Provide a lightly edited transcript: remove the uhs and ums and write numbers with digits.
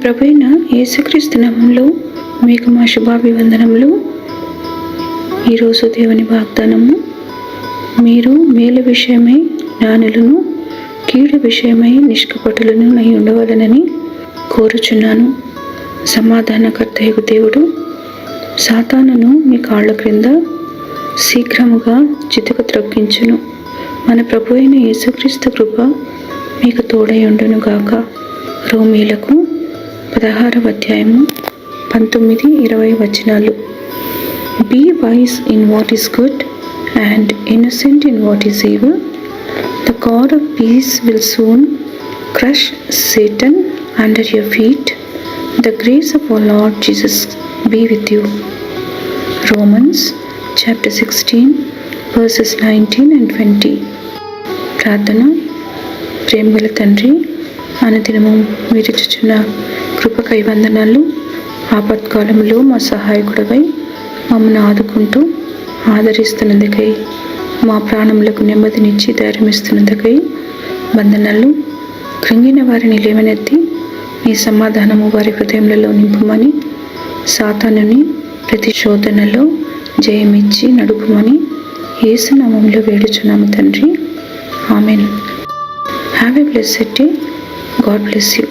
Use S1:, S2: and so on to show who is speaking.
S1: ప్రభు అయిన యేసుక్రీస్తు నామములో మీకు మా శుభాభివందనములు. ఈరోజు దేవుని వాగ్దానము, మీరు మేలు విషయమై జ్ఞానులను, కీడు విషయమై నిష్కపటులను అయి ఉండవలనని కోరుచున్నాను. సమాధానకర్తయగు దేవుడు సాతానును మీ కాళ్ళ క్రింద శీఘ్రముగా చితుకు త్రొక్కించును. మన ప్రభు అయిన యేసుక్రీస్తు కృప మీకు తోడయుండును గాక. రోమీలకు 16వ అధ్యాయము 19-20 వచనాలు. Be wise in what is good and innocent in what is evil. The God of peace will soon crush Satan under your feet. The grace of our Lord Jesus be with you. Romans chapter 16 verses 19 and 20. ప్రార్థన. ప్రేమగల తండ్రి, అనుదినము మీరు ఇచ్చుచున్న కృపకై వందనాలు. ఆపత్కాలంలో మా సహాయకుడవై మమ్మల్ని ఆదుకుంటూ ఆదరిస్తున్నందుకై, మా ప్రాణములకు నెమ్మదినిచ్చి ధైర్యమిస్తున్నందుకై వందనాలు. కృంగిన వారిని లేవనెత్తి నీ సమాధానము వారి హృదయములలో నింపుమని, సాతానుని ప్రతి శోధనలో జయమిచ్చి నడుపుమని యేసు నామములో వేడుచున్నాము తండ్రి. Amen. Have a blessed day. God bless you.